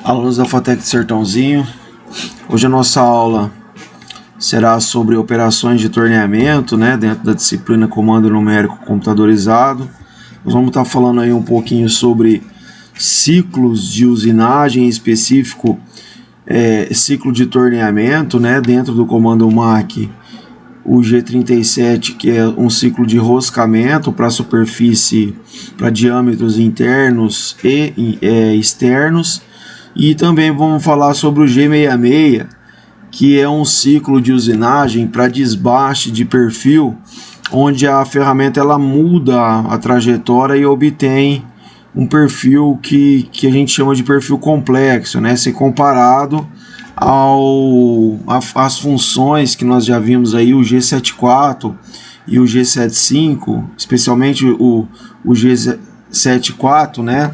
Alunos da FATEC Sertãozinho, hoje a nossa aula será sobre operações de torneamento, né, dentro da disciplina Comando Numérico Computadorizado. Nós vamos estar falando aí um pouquinho sobre ciclos de usinagem, em específico ciclo de torneamento, né, dentro do comando MAC, o G37, que é um ciclo de roscamento para superfície, para diâmetros internos e externos. E também vamos falar sobre o G66, que é um ciclo de usinagem para desbaste de perfil, onde a ferramenta ela muda a trajetória e obtém um perfil que a gente chama de perfil complexo, né? Se comparado às funções que nós já vimos aí, o G74 e o G75, especialmente o G74, né?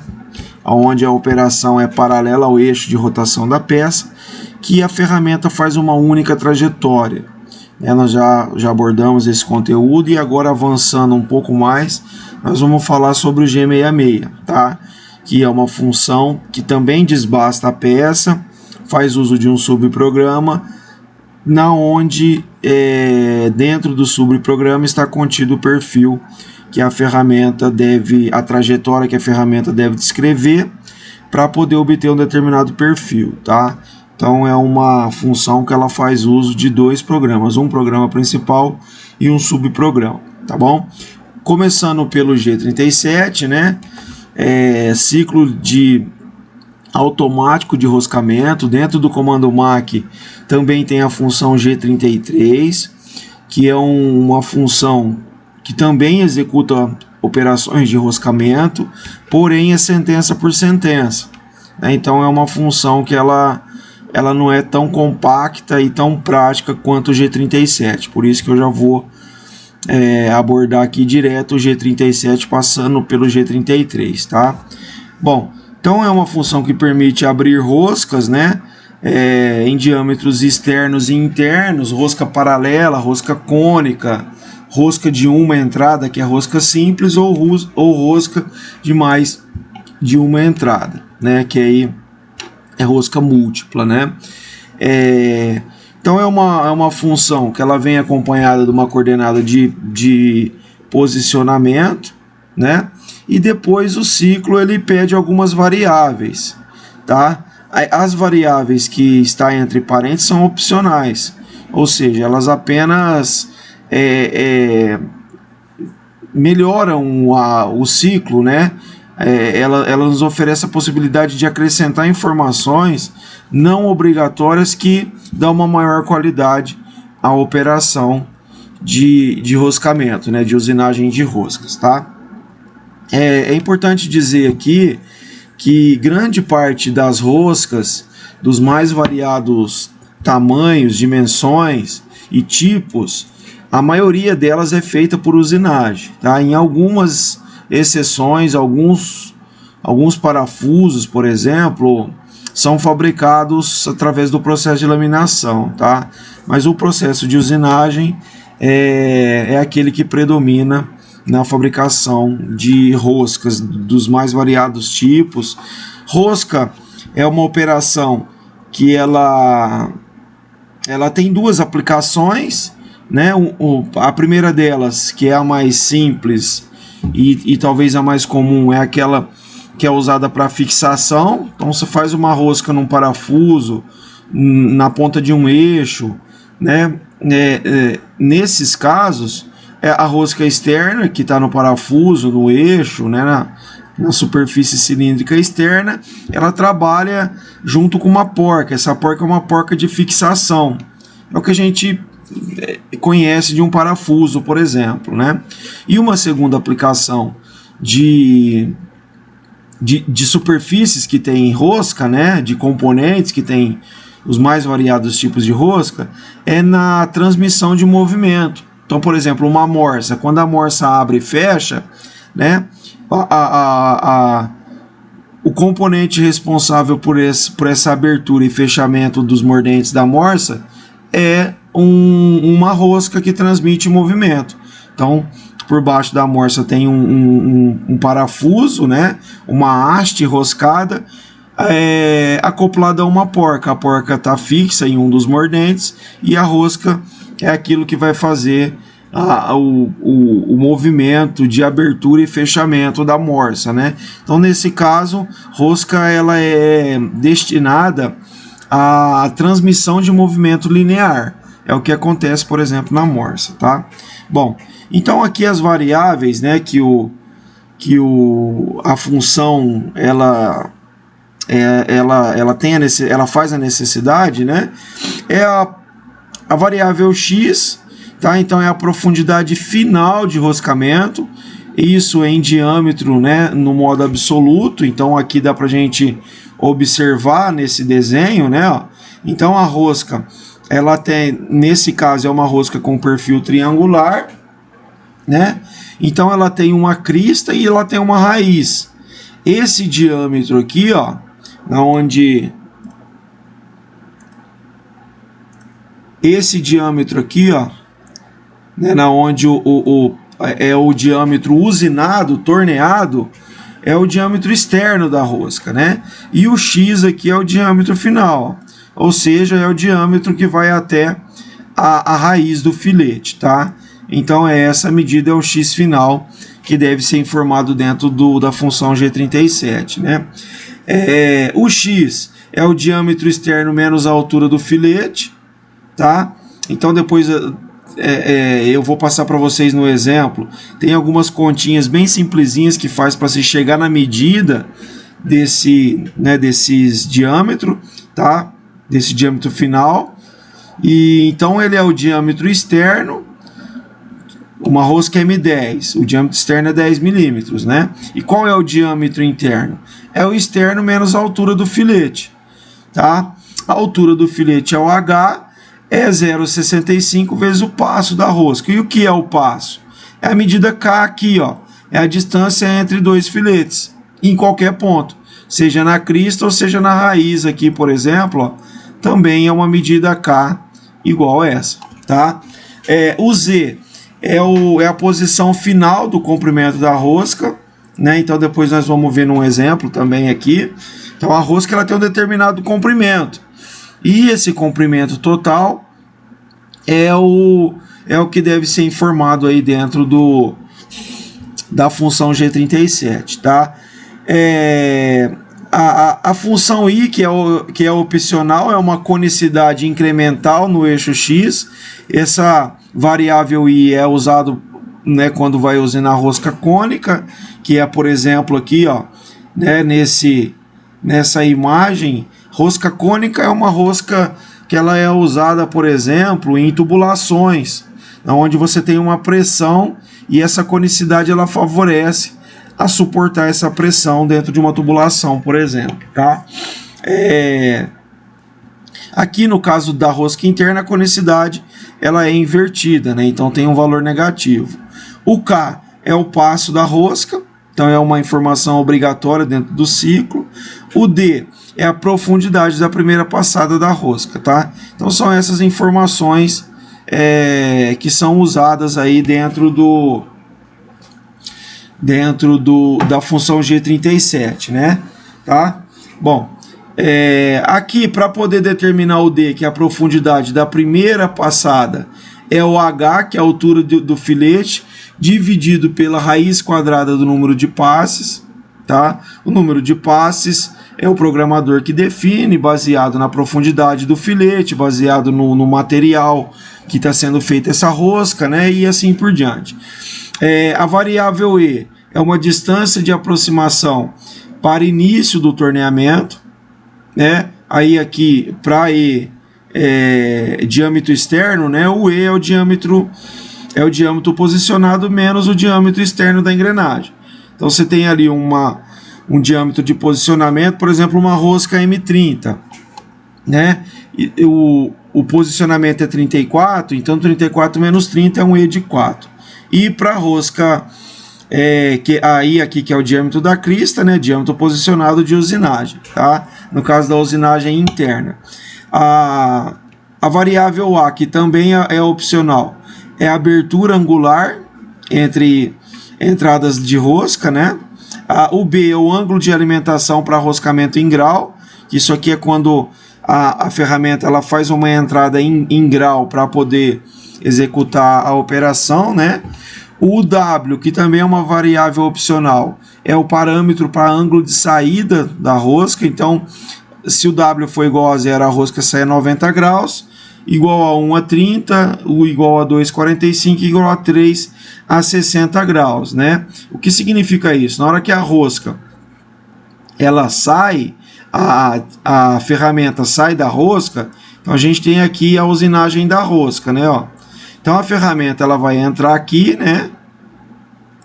Onde a operação é paralela ao eixo de rotação da peça, que a ferramenta faz uma única trajetória. Nós já abordamos esse conteúdo e agora, avançando um pouco mais, nós vamos falar sobre o G66, tá? Que é uma função que também desbasta a peça, faz uso de um subprograma, na onde dentro do subprograma está contido o perfil que a ferramenta a trajetória que a ferramenta deve descrever para poder obter um determinado perfil, tá? Então é uma função que ela faz uso de dois programas, um programa principal e um subprograma, tá bom? Começando pelo G37, né? Ciclo de automático de roscamento. Dentro do comando MAC também tem a função G33, que é uma função que também executa operações de roscamento, porém é sentença por sentença, né? Então é uma função que ela não é tão compacta e tão prática quanto o G37, por isso que eu já vou abordar aqui direto o G37 passando pelo G33, tá? Bom, então é uma função que permite abrir roscas, né, em diâmetros externos e internos, rosca paralela, rosca cônica, rosca de uma entrada, que é rosca simples, ou rosca de mais de uma entrada, né, que aí é rosca múltipla, né? Então é uma função que ela vem acompanhada de uma coordenada de posicionamento, né? E depois o ciclo ele pede algumas variáveis, tá? As variáveis que está entre parênteses são opcionais, ou seja, elas apenas melhoram o ciclo, né? Ela nos oferece a possibilidade de acrescentar informações não obrigatórias que dão uma maior qualidade à operação de roscamento, né? De usinagem de roscas, tá? É importante dizer aqui que grande parte das roscas, dos mais variados tamanhos, dimensões e tipos, a maioria delas é feita por usinagem, tá? Em algumas exceções, alguns parafusos, por exemplo, são fabricados através do processo de laminação, tá? Mas o processo de usinagem é aquele que predomina na fabricação de roscas dos mais variados tipos. Rosca é uma operação que ela tem duas aplicações, né? A primeira delas, que é a mais simples e talvez a mais comum, é aquela que é usada para fixação. Então você faz uma rosca num parafuso, na ponta de um eixo, né? Nesses casos, a rosca externa, que está no parafuso, no eixo, né? Na superfície cilíndrica externa, ela trabalha junto com uma porca. Essa porca é uma porca de fixação. É o que a gente conhece de um parafuso, por exemplo, né? E uma segunda aplicação de superfícies que tem rosca, né? De componentes que tem os mais variados tipos de rosca, é na transmissão de movimento. Então, por exemplo, uma morsa, quando a morsa abre e fecha, né? O componente responsável por essa abertura e fechamento dos mordentes da morsa é uma rosca que transmite movimento. Então, por baixo da morsa tem um parafuso, né? Uma haste roscada, acoplada a uma porca. A porca está fixa em um dos mordentes e a rosca é aquilo que vai fazer o movimento de abertura e fechamento da morsa, né? Então, nesse caso, rosca ela é destinada à transmissão de movimento linear. É o que acontece, por exemplo, na morsa, tá? Bom, então aqui as variáveis, né, a função ela faz a necessidade, né? É a variável x, tá? Então é a profundidade final de roscamento, isso em diâmetro, né, no modo absoluto. Então aqui dá pra gente observar nesse desenho, né, ó. Então a rosca, ela tem, nesse caso é uma rosca com perfil triangular, né? Então ela tem uma crista e ela tem uma raiz. Esse diâmetro aqui, ó, esse diâmetro aqui, ó, né, na onde é o diâmetro usinado, torneado, é o diâmetro externo da rosca, né? E o x aqui é o diâmetro final, ó, ou seja, é o diâmetro que vai até a raiz do filete, tá? Então essa medida é o x final, que deve ser informado dentro da função G37, né? O x é o diâmetro externo menos a altura do filete, tá? Então depois eu vou passar para vocês no exemplo. Tem algumas continhas bem simplesinhas que faz para se chegar na medida desses diâmetro, tá? Desse diâmetro final. E então ele é o diâmetro externo. Uma rosca M10, o diâmetro externo é 10 milímetros, né? E qual é o diâmetro interno? É o externo menos a altura do filete, tá? A altura do filete é o H, é 0,65 vezes o passo da rosca. E o que é o passo? É a medida K aqui, ó. É a distância entre dois filetes, em qualquer ponto. Seja na crista ou seja na raiz aqui, por exemplo, ó, também é uma medida K igual a essa, tá? O Z é a posição final do comprimento da rosca, né? Então depois nós vamos ver num exemplo também aqui. Então a rosca ela tem um determinado comprimento. E esse comprimento total é o que deve ser informado aí dentro da função G37, tá? A função I, que é opcional, é uma conicidade incremental no eixo X. Essa variável I é usado, né, quando vai usinar rosca cônica, que é, por exemplo, aqui, ó, né, nessa imagem. Rosca cônica é uma rosca que ela é usada, por exemplo, em tubulações, onde você tem uma pressão e essa conicidade ela favorece a suportar essa pressão dentro de uma tubulação, por exemplo, tá? Aqui no caso da rosca interna, a conicidade ela é invertida, né? Então tem um valor negativo. O K é o passo da rosca, então é uma informação obrigatória dentro do ciclo. O D é a profundidade da primeira passada da rosca, tá? Então são essas informações que são usadas aí dentro da função G37, né? Tá? Bom, aqui para poder determinar o D, que é a profundidade da primeira passada, é o H, que é a altura do filete, dividido pela raiz quadrada do número de passes, tá? O número de passes é o programador que define, baseado na profundidade do filete, baseado no material que está sendo feita essa rosca, né? E assim por diante. A variável E é uma distância de aproximação para início do torneamento, né? Aí aqui, para E, diâmetro externo, né? O E é o diâmetro posicionado menos o diâmetro externo da engrenagem. Então você tem ali um diâmetro de posicionamento, por exemplo, uma rosca M30, né? E o posicionamento é 34, então 34 menos 30 é um E de 4. E para a rosca aqui que é o diâmetro da crista, né? Diâmetro posicionado de usinagem, tá? No caso da usinagem interna. A variável A, que também é opcional, é a abertura angular, entre entradas de rosca, né? O B é o ângulo de alimentação para roscamento em grau. Isso aqui é quando a ferramenta ela faz uma entrada em grau para poder executar a operação, né? O W, que também é uma variável opcional, é o parâmetro para ângulo de saída da rosca. Então, se o W for igual a 0, a rosca sai a 90 graus, igual a 1 a 30, o igual a 2 a 45, igual a 3 a 60 graus, né? O que significa isso? Na hora que a rosca ela sai, a ferramenta sai da rosca, então a gente tem aqui a usinagem da rosca, né? Ó. Então a ferramenta ela vai entrar aqui, né?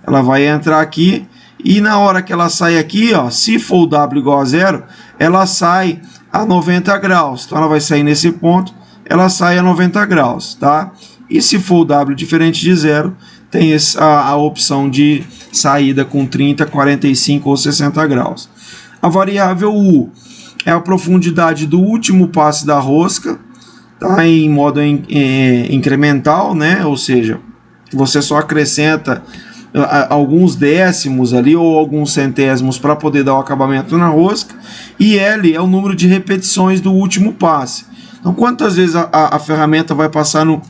Ela vai entrar aqui e na hora que ela sai aqui, ó, se for o W igual a 0, ela sai a 90 graus. Então ela vai sair nesse ponto, ela sai a 90 graus, tá? E se for o W diferente de 0, tem a opção de saída com 30, 45 ou 60 graus. A variável U é a profundidade do último passe da rosca, tá? Em modo incremental, né? Ou seja, você só acrescenta alguns décimos ali ou alguns centésimos para poder dar o acabamento na rosca. E L é o número de repetições do último passe. Então, quantas vezes a ferramenta vai passar no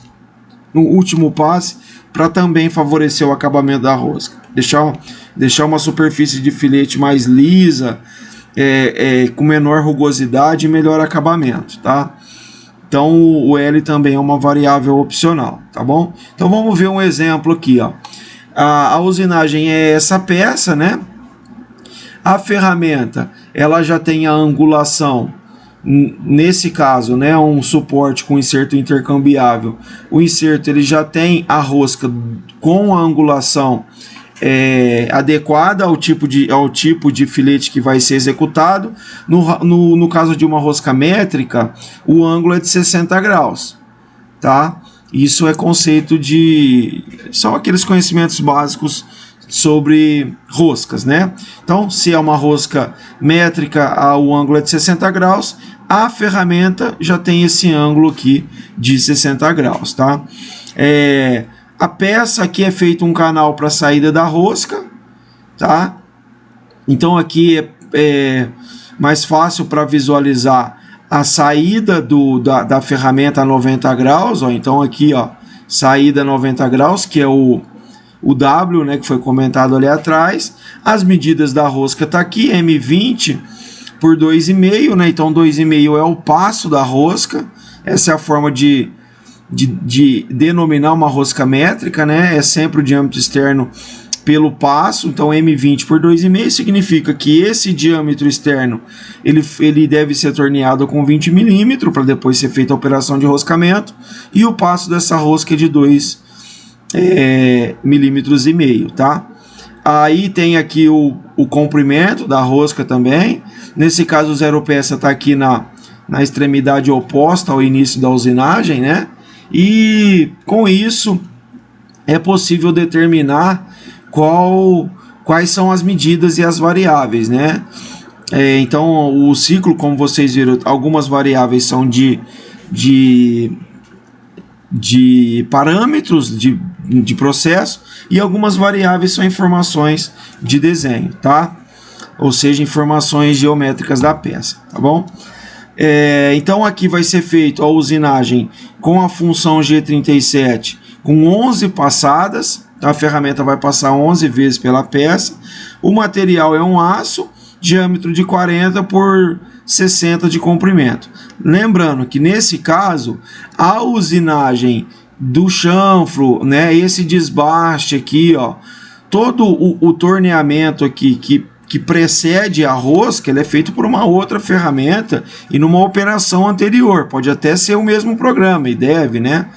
último passe para também favorecer o acabamento da rosca. Deixar uma superfície de filete mais lisa, com menor rugosidade e melhor acabamento, tá? Então, o L também é uma variável opcional, tá bom? Então, vamos ver um exemplo aqui, ó. A usinagem é essa peça, né? A ferramenta, ela já tem a angulação, nesse caso, né, um suporte com inserto intercambiável. O inserto ele já tem a rosca com a angulação adequada ao tipo de filete que vai ser executado. No caso de uma rosca métrica, o ângulo é de 60 graus, tá? Isso é conceito são aqueles conhecimentos básicos sobre roscas, né? Então, se é uma rosca métrica, o ângulo é de 60 graus, a ferramenta já tem esse ângulo aqui de 60 graus, tá? A peça aqui é feito um canal para saída da rosca, tá? Então, aqui é mais fácil para visualizar a saída da ferramenta a 90 graus, ó. Então, aqui, ó, saída a 90 graus, que é o W, né, que foi comentado ali atrás. As medidas da rosca tá aqui, M20 por 2,5, né? Então 2,5 é o passo da rosca. Essa é a forma de denominar uma rosca métrica, né? É sempre o diâmetro externo pelo passo. Então M20 por 2,5 significa que esse diâmetro externo ele deve ser torneado com 20 milímetros para depois ser feita a operação de roscamento, e o passo dessa rosca é de 2,5 milímetros, tá? Aí tem aqui o comprimento da rosca também. Nesse caso, o zero peça está aqui na extremidade oposta ao início da usinagem, né? E com isso é possível determinar quais são as medidas e as variáveis, né? Então, o ciclo, como vocês viram, algumas variáveis são de parâmetros de processo, e algumas variáveis são informações de desenho, tá? Ou seja, informações geométricas da peça, tá bom? Então aqui vai ser feito a usinagem com a função G37 com 11 passadas. A ferramenta vai passar 11 vezes pela peça. O material é um aço, diâmetro de 40 por 60 de comprimento. Lembrando que nesse caso a usinagem do chanfro, né, esse desbaste aqui, ó, todo o torneamento aqui que precede a rosca, ele é feito por uma outra ferramenta e numa operação anterior. Pode até ser o mesmo programa, e deve, né?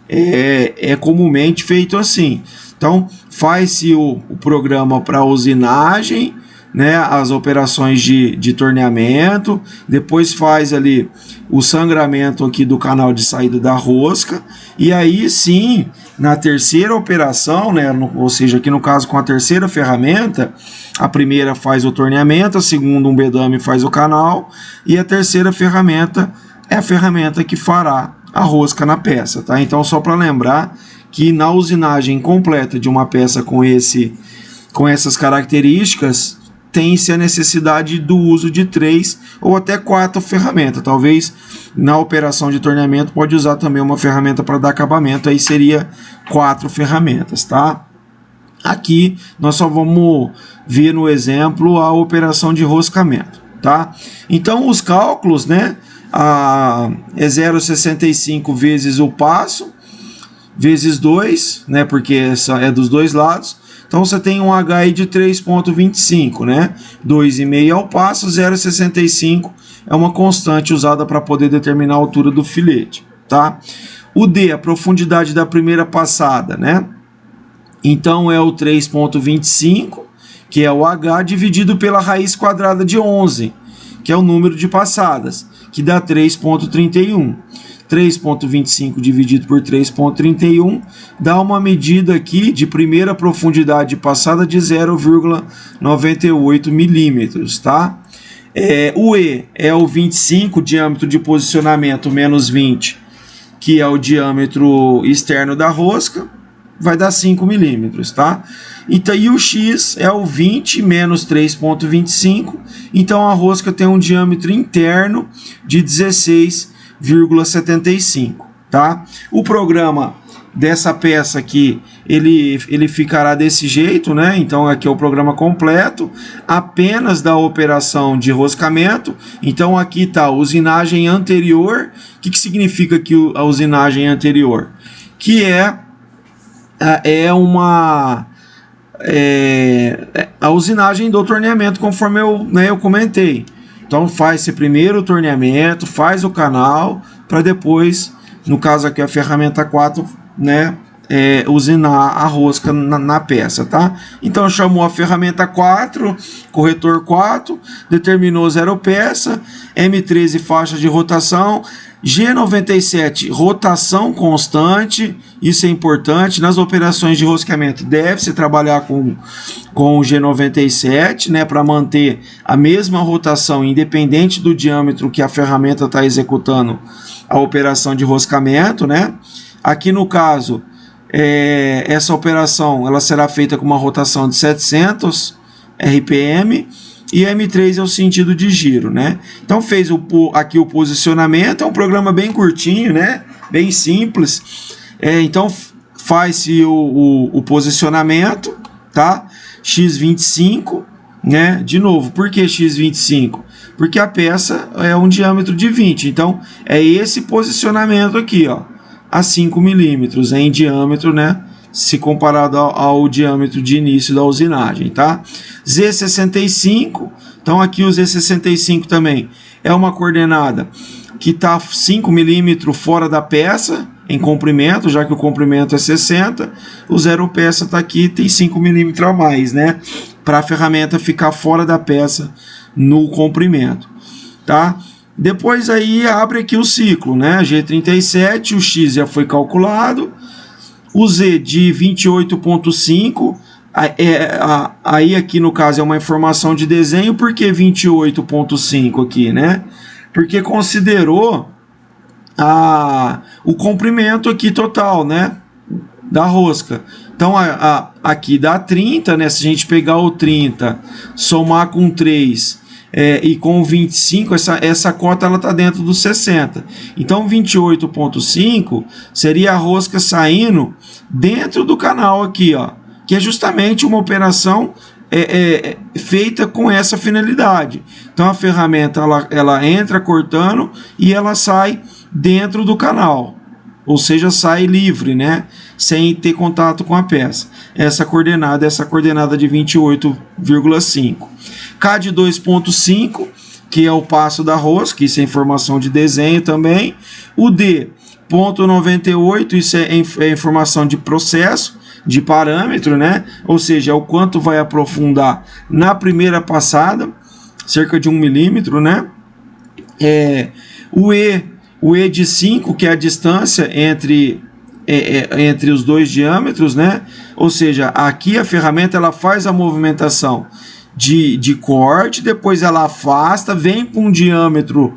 É comumente feito assim. Então, faz-se o programa para usinagem, né, as operações de torneamento, depois faz ali o sangramento aqui do canal de saída da rosca, e aí sim, na terceira operação, né, ou seja, aqui no caso com a terceira ferramenta, a primeira faz o torneamento, a segunda um bedame faz o canal, e a terceira ferramenta é a ferramenta que fará a rosca na peça, tá? Então, só para lembrar que na usinagem completa de uma peça com essas características, tem-se a necessidade do uso de 3 ou até 4 ferramentas. Talvez na operação de torneamento pode usar também uma ferramenta para dar acabamento, aí seria 4 ferramentas, tá? Aqui nós só vamos ver no exemplo a operação de roscamento, tá? Então os cálculos, né, é 0,65 vezes o passo, vezes 2, né, porque essa é dos dois lados. Então você tem um H aí de 3,25, né? 2,5 é o passo, 0,65 é uma constante usada para poder determinar a altura do filete, tá? O D, a profundidade da primeira passada, né? Então é o 3,25, que é o H, dividido pela raiz quadrada de 11, que é o número de passadas, que dá 3,31. 3,25 dividido por 3,31 dá uma medida aqui de primeira profundidade de passada de 0,98 milímetros, tá? O E é o 25, diâmetro de posicionamento, menos 20, que é o diâmetro externo da rosca, vai dar 5 milímetros, tá? Então, e o X é o 20 menos 3,25, então a rosca tem um diâmetro interno de 16,75, tá? O programa dessa peça aqui, ele ficará desse jeito, né? Então aqui é o programa completo, apenas da operação de roscamento. Então aqui está a usinagem anterior. O que significa aqui a usinagem anterior? Que é a usinagem do torneamento, conforme eu comentei. Então faz-se primeiro o torneamento, faz o canal, para depois, no caso aqui a ferramenta 4, né, usinar a rosca na peça, tá? Então chamou a ferramenta 4, corretor 4, determinou 0 peça, M13 faixa de rotação, G97 rotação constante, isso é importante. Nas operações de rosqueamento deve-se trabalhar com o G97, né, para manter a mesma rotação independente do diâmetro que a ferramenta está executando a operação de roscamento, né? Aqui no caso, essa operação ela será feita com uma rotação de 700 RPM, e M3 é o sentido de giro, né? Então fez aqui o posicionamento, é um programa bem curtinho, né? Bem simples. Então faz-se o posicionamento, tá? X25, né? De novo, por que X25? Porque a peça é um diâmetro de 20, então é esse posicionamento aqui, ó, a 5 milímetros em diâmetro, né? Se comparado ao diâmetro de início da usinagem, tá? Z65, então aqui o Z65 também é uma coordenada que está 5 milímetros fora da peça em comprimento, já que o comprimento é 60, o 0 peça está aqui, tem 5 milímetros a mais, né? Para a ferramenta ficar fora da peça no comprimento, tá? Depois aí abre aqui o ciclo, né? G37, o X já foi calculado, o Z de 28,5, aí aqui no caso é uma informação de desenho. Por que 28,5 aqui, né? Porque considerou o comprimento aqui total, né, da rosca. Então aqui dá 30, né? Se a gente pegar o 30, somar com 3 e com 25, essa cota ela está dentro dos 60. Então 28,5 seria a rosca saindo dentro do canal aqui, ó, que é justamente uma operação feita com essa finalidade. Então a ferramenta ela entra cortando e ela sai dentro do canal, ou seja, sai livre, né, sem ter contato com a peça. Essa coordenada de 28,5. K de 2,5, que é o passo da rosca, isso é informação de desenho também. O D, 0,98, isso é informação de processo, de parâmetro, né? Ou seja, é o quanto vai aprofundar na primeira passada, cerca de 1 milímetro, né? O E de 5, que é a distância entre os dois diâmetros, né? Ou seja, aqui a ferramenta ela faz a movimentação de corte, depois ela afasta, vem com um diâmetro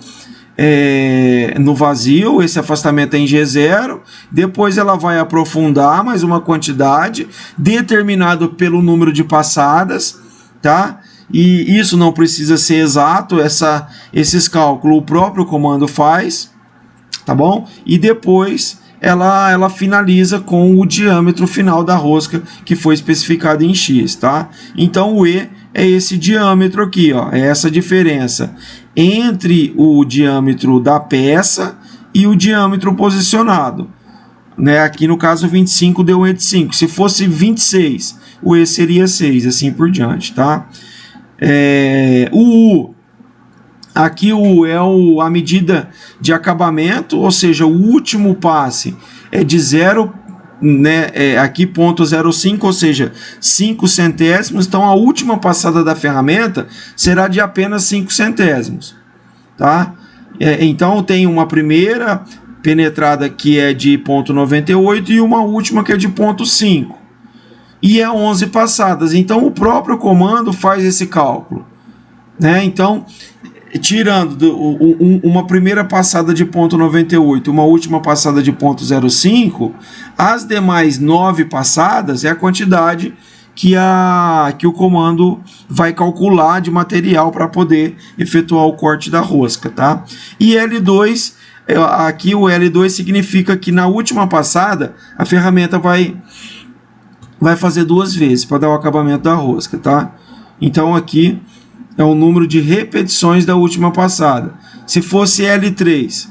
no vazio, esse afastamento é em G0, depois ela vai aprofundar mais uma quantidade determinado pelo número de passadas, tá? E isso não precisa ser exato, esses cálculos o próprio comando faz, tá bom? E depois ela finaliza com o diâmetro final da rosca que foi especificado em X, tá? Então o E é esse diâmetro aqui, ó, é essa diferença entre o diâmetro da peça e o diâmetro posicionado, né? Aqui no caso 25 deu um E de 5, se fosse 26 o E seria 6, assim por diante, tá? O U, aqui o U é a medida de acabamento, ou seja, o último passe é de 0, né, aqui 0,05, ou seja, 5 centésimos, então a última passada da ferramenta será de apenas 5 centésimos, tá? Então tem uma primeira penetrada que é de 0,98 e uma última que é de 0,5. E é 11 passadas, então o próprio comando faz esse cálculo, né? Então, tirando uma primeira passada de 0,98, uma última passada de 0,05, as demais 9 passadas é a quantidade que o comando vai calcular de material para poder efetuar o corte da rosca, tá? E L2, aqui o L2 significa que na última passada a ferramenta vai fazer 2 vezes para dar o acabamento da rosca, tá? Então aqui é o número de repetições da última passada. Se fosse L3,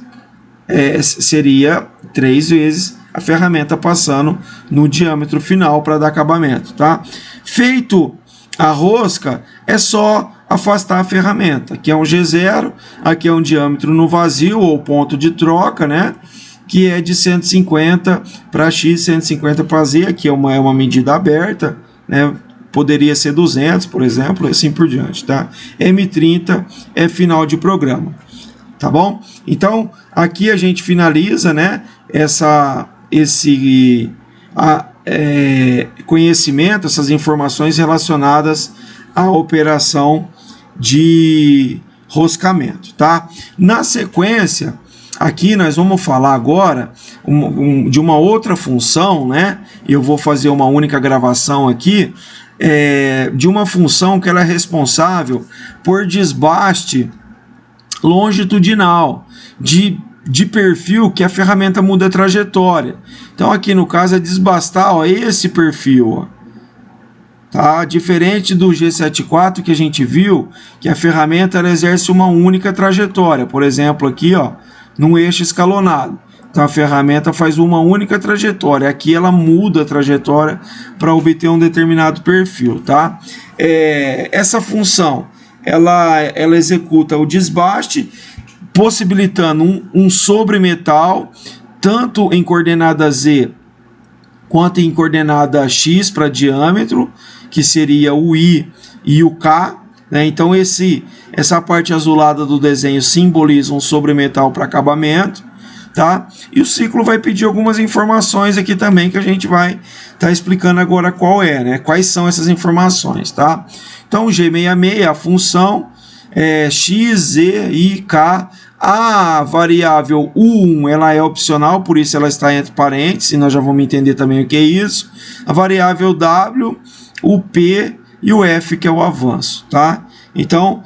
seria 3 vezes a ferramenta passando no diâmetro final para dar acabamento, tá? Feito a rosca, é só afastar a ferramenta. Aqui é um G0, aqui é um diâmetro no vazio ou ponto de troca, né? Que é de 150 para X, 150 para Z, aqui é uma medida aberta, né? Poderia ser 200, por exemplo, e assim por diante, tá? M30 é final de programa, tá bom? Então, aqui a gente finaliza, né, esse conhecimento, essas informações relacionadas à operação de roscamento, tá? Na sequência, aqui nós vamos falar agora de uma outra função, né? Eu vou fazer uma única gravação aqui, de uma função que ela é responsável por desbaste longitudinal de perfil que a ferramenta muda a trajetória. Então aqui no caso é desbastar, ó, esse perfil, ó, tá? Diferente do G74 que a gente viu, que a ferramenta ela exerce uma única trajetória, por exemplo aqui, ó, num eixo escalonado. Então a ferramenta faz uma única trajetória. Aqui ela muda a trajetória para obter um determinado perfil, tá? Essa função ela executa o desbaste, possibilitando um sobremetal tanto em coordenada Z quanto em coordenada X para diâmetro, que seria o I e o K, né? Então essa parte azulada do desenho simboliza um sobremetal para acabamento, tá? E o ciclo vai pedir algumas informações aqui também que a gente vai estar explicando agora quais são essas informações, tá? Então G66 é a função, X, Z, I, K. A variável U1 ela é opcional, por isso ela está entre parênteses, e nós já vamos entender também o que é isso. A variável W, o P e o F, que é o avanço, tá? Então,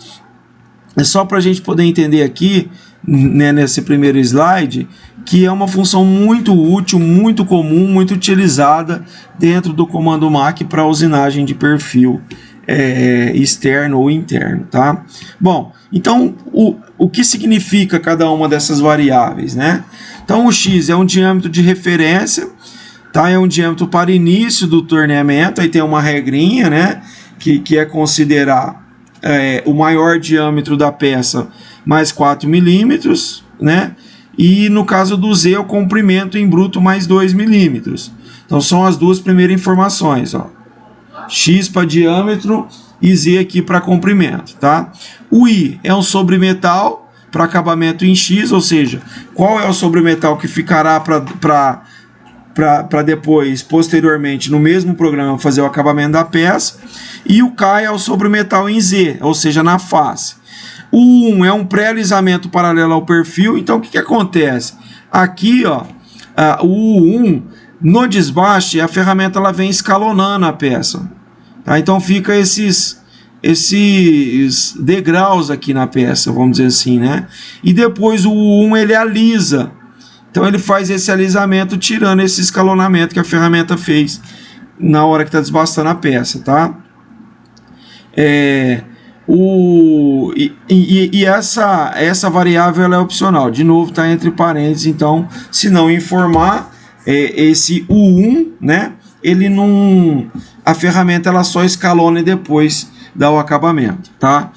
é só para a gente poder entender aqui, né, nesse primeiro slide, que é uma função muito útil, muito comum, muito utilizada dentro do comando MAC para usinagem de perfil externo ou interno, tá? Bom, então o que significa cada uma dessas variáveis, né? Então o X é um diâmetro de referência, tá? É um diâmetro para início do torneamento, aí tem uma regrinha, né? Que é considerar o maior diâmetro da peça mais 4 milímetros, né? E no caso do Z, o comprimento em bruto mais 2 milímetros. Então são as duas primeiras informações, ó. X para diâmetro e Z aqui para comprimento, tá? O I é um sobremetal para acabamento em X, ou seja, qual é o sobremetal que ficará para para depois, posteriormente, no mesmo programa, fazer o acabamento da peça. E o K é o sobremetal em Z, ou seja, na face. O 1 é um pré-alisamento paralelo ao perfil. Então, o que acontece? Aqui, ó, o U1, no desbaste, a ferramenta ela vem escalonando a peça. Tá? Então, fica esses degraus aqui na peça, vamos dizer assim, né? E depois o U1 ele alisa. Então ele faz esse alisamento tirando esse escalonamento que a ferramenta fez na hora que está desbastando a peça, tá? Essa variável ela é opcional. De novo, está entre parênteses. Então, se não informar esse U1, né? Ele não, a ferramenta ela só escalona e depois dá o acabamento, tá?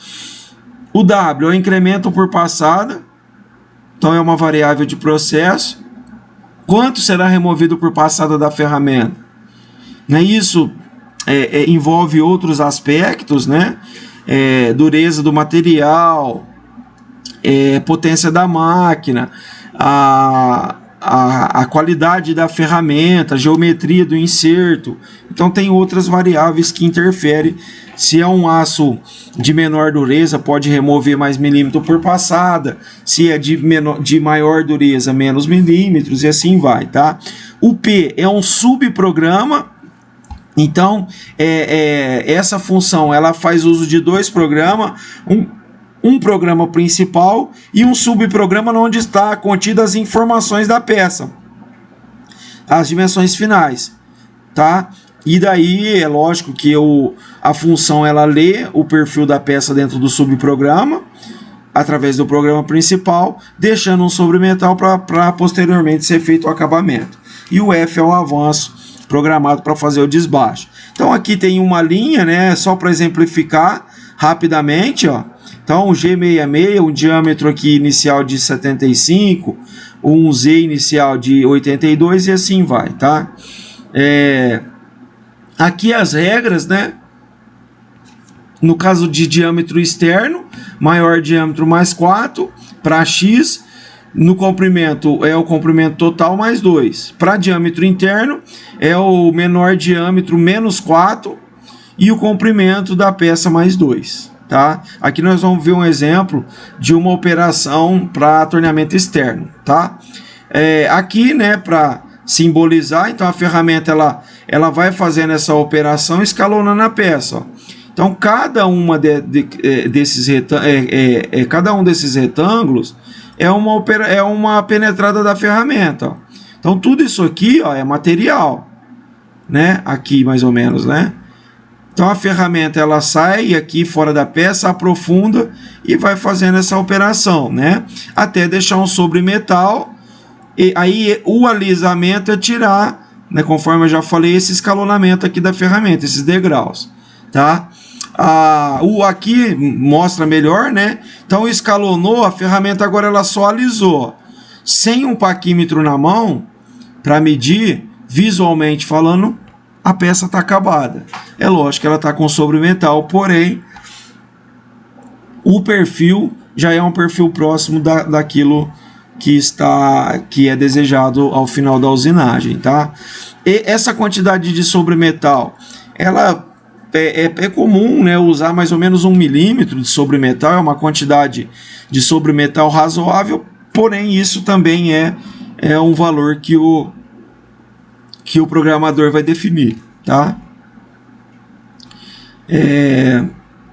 O W é o incremento por passada. Então é uma variável de processo. Quanto será removido por passada da ferramenta? Né? Isso envolve outros aspectos, né? Dureza do material, potência da máquina, a qualidade da ferramenta, geometria do inserto. Então tem outras variáveis que interferem. Se é um aço de menor dureza, pode remover mais milímetro por passada. Se é de maior dureza, menos milímetros, e assim vai, tá? O P é um subprograma. Então, essa função ela faz uso de dois programas, um programa principal e um subprograma onde está contidas as informações da peça, as dimensões finais, tá? E daí é lógico que a função ela lê o perfil da peça dentro do subprograma, através do programa principal, deixando um sobremetal para posteriormente ser feito o acabamento. E o F é o avanço programado para fazer o desbaste. Então aqui tem uma linha, né, só para exemplificar rapidamente, ó. Então o G66, um diâmetro aqui inicial de 75, um Z inicial de 82 e assim vai, tá? Aqui as regras, né? No caso de diâmetro externo, maior diâmetro mais 4, para X, no comprimento é o comprimento total mais 2. Para diâmetro interno é o menor diâmetro menos 4 e o comprimento da peça mais 2. Tá? Aqui nós vamos ver um exemplo de uma operação para torneamento externo. Tá? Aqui, né, para simbolizar, então a ferramenta ela vai fazendo essa operação escalonando a peça. Ó. Então cada uma cada um desses retângulos é uma penetrada da ferramenta. Ó. Então tudo isso aqui, ó, é material, né? Aqui mais ou menos, né? Então a ferramenta ela sai aqui fora da peça, aprofunda e vai fazendo essa operação, né? Até deixar um sobremetal. E aí o alisamento é tirar, né, conforme eu já falei, esse escalonamento aqui da ferramenta, esses degraus, tá? Aqui mostra melhor, né? Então escalonou, a ferramenta agora ela só alisou. Sem um paquímetro na mão, para medir, visualmente falando, a peça está acabada. É lógico que ela está com sobremetal, porém, o perfil já é um perfil próximo daquilo que é desejado ao final da usinagem, tá? E essa quantidade de sobremetal, ela é comum, né, usar mais ou menos 1 milímetro de sobremetal, é uma quantidade de sobremetal razoável, porém isso também é um valor que o programador vai definir, tá?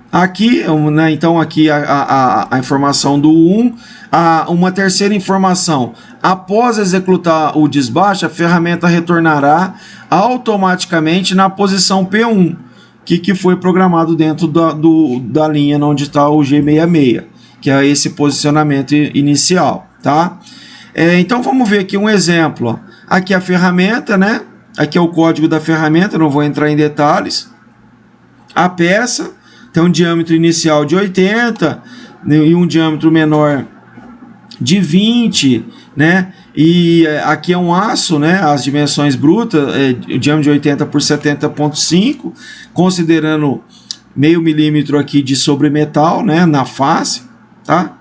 Aqui, né, então aqui a informação do 1. Uma terceira informação: após executar o desbaste, a ferramenta retornará automaticamente na posição P1, que foi programado dentro da linha onde está o G66, que é esse posicionamento inicial, tá? Então vamos ver aqui um exemplo. Ó. Aqui a ferramenta, né? Aqui é o código da ferramenta, não vou entrar em detalhes. A peça tem um diâmetro inicial de 80 e um diâmetro menor de 20, né? E aqui é um aço, né? As dimensões brutas, o diâmetro de 80 por 70,5, considerando meio milímetro aqui de sobremetal, né? Na face, tá?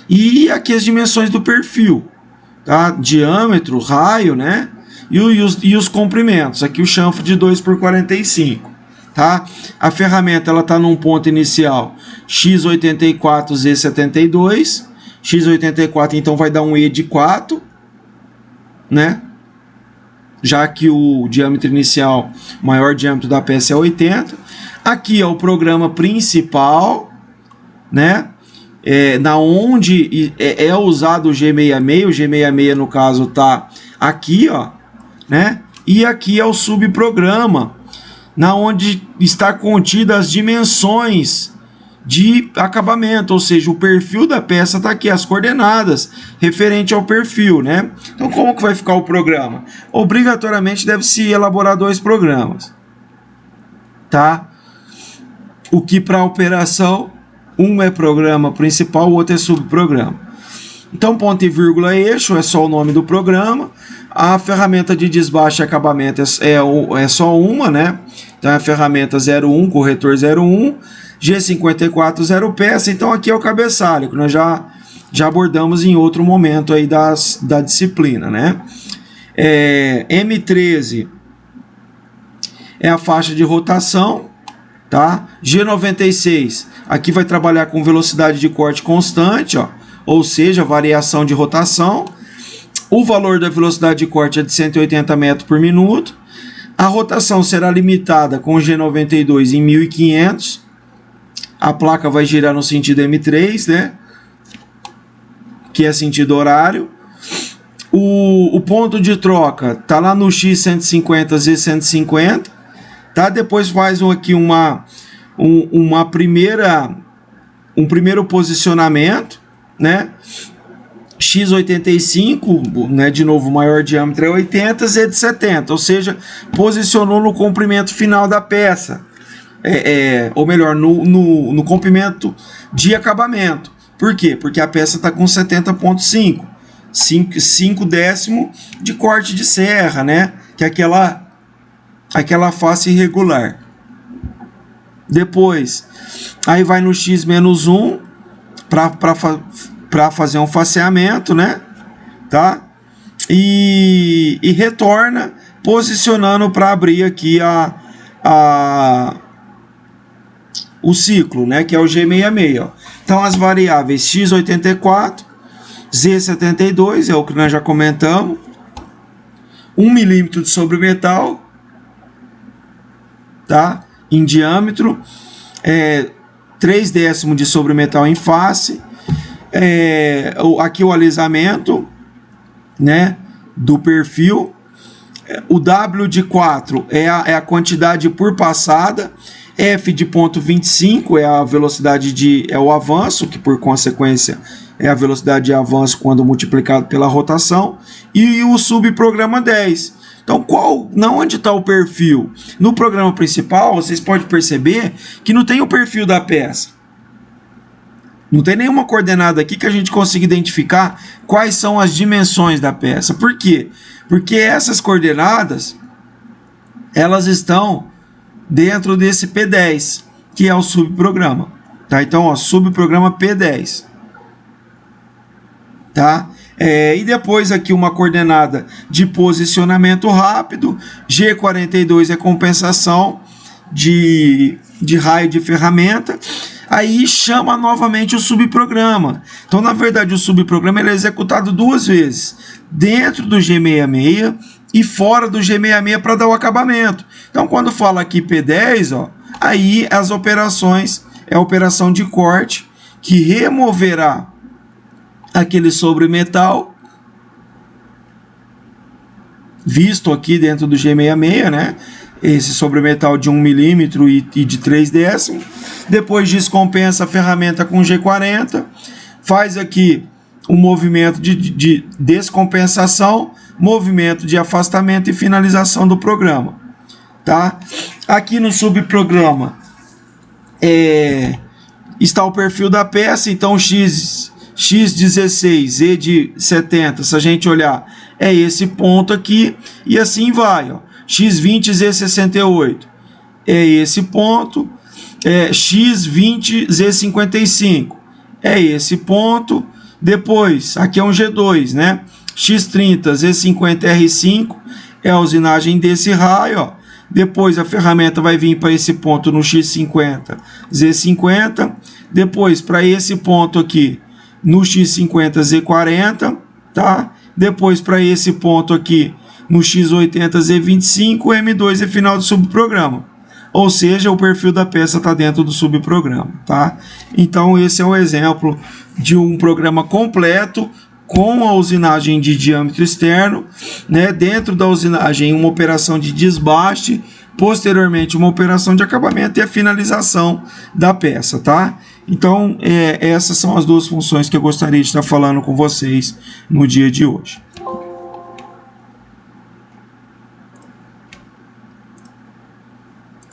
E aqui as dimensões do perfil, tá? Diâmetro, raio, né? E os comprimentos. Aqui o chanfro de 2 por 45. Tá? A ferramenta ela está num ponto inicial x84, z72. x84 então vai dar um E de 4, né? Já que o diâmetro inicial, o maior diâmetro da peça é 80. Aqui é o programa principal, né? Na onde é usado o G66, o G66 no caso tá aqui, ó, né? E aqui é o subprograma, na onde está contida as dimensões de acabamento, ou seja, o perfil da peça está aqui, as coordenadas referente ao perfil, né? Então, como que vai ficar o programa? Obrigatoriamente deve-se elaborar 2 programas, tá? O que para operação, um é programa principal, o outro é subprograma. Então, ponto e vírgula eixo é só o nome do programa. A ferramenta de desbaste e acabamento é só uma, né? Então, é a ferramenta 01, corretor 01, G54, 0 peça. Então, aqui é o cabeçalho, que nós já abordamos em outro momento aí da disciplina, né? M13 é a faixa de rotação, tá? G96, aqui vai trabalhar com velocidade de corte constante, ó, ou seja, variação de rotação. O valor da velocidade de corte é de 180 metros por minuto. A rotação será limitada com o G92 em 1500. A placa vai girar no sentido M3, né? Que é sentido horário. O ponto de troca tá lá no X150, Z150. Tá? Depois faz aqui um primeiro posicionamento, né? X85, né, de novo, o maior diâmetro é 80, Z de 70, ou seja, posicionou no comprimento final da peça, ou melhor, no comprimento de acabamento. Por quê? Porque a peça está com 70,5, 5 décimo de corte de serra, né, que é aquela face irregular. Depois, aí vai no X-1 para fazer um faceamento, né? Tá? E retorna posicionando para abrir aqui o ciclo, né? Que é o G66. Ó. Então, as variáveis X84, Z72, é o que nós já comentamos, 1 milímetro de sobremetal, tá? Em diâmetro, 3 décimos de sobremetal em face, aqui o alisamento, né, do perfil. O W de 4 é a quantidade por passada, F de ponto 25 é a velocidade é o avanço, que por consequência é a velocidade de avanço quando multiplicado pela rotação, e o subprograma 10. Então, onde está o perfil? No programa principal, vocês podem perceber que não tem o perfil da peça. Não tem nenhuma coordenada aqui que a gente consiga identificar quais são as dimensões da peça. Por quê? Porque essas coordenadas, elas estão dentro desse P10, que é o subprograma. Tá? Então, ó, subprograma P10. Tá? E depois aqui uma coordenada de posicionamento rápido. G42 é compensação de raio de ferramenta. Aí chama novamente o subprograma. Então, na verdade, o subprograma ele é executado 2 vezes. Dentro do G66 e fora do G66 para dar o acabamento. Então, quando fala aqui P10, ó, aí as operações, é a operação de corte que removerá aquele sobremetal visto aqui dentro do G66, né? Esse sobremetal de 1 milímetro e de 3 décimos. Depois descompensa a ferramenta com G40, faz aqui um movimento de descompensação, movimento de afastamento e finalização do programa. Tá? Aqui no subprograma está o perfil da peça, então X16, Z de 70, se a gente olhar, é esse ponto aqui, e assim vai, ó. X20, Z68, é esse ponto, X20, Z55, é esse ponto. Depois, aqui é um G2, né? X30, Z50, R5 é a usinagem desse raio, ó. Depois a ferramenta vai vir para esse ponto no X50, Z50. Depois para esse ponto aqui no X50, Z40, tá? Depois para esse ponto aqui no X80, Z25, M2 é final do subprograma. Ou seja, o perfil da peça está dentro do subprograma, tá? Então esse é um exemplo de um programa completo com a usinagem de diâmetro externo, né? Dentro da usinagem uma operação de desbaste, posteriormente uma operação de acabamento e a finalização da peça, tá? Então essas são as duas funções que eu gostaria de estar falando com vocês no dia de hoje.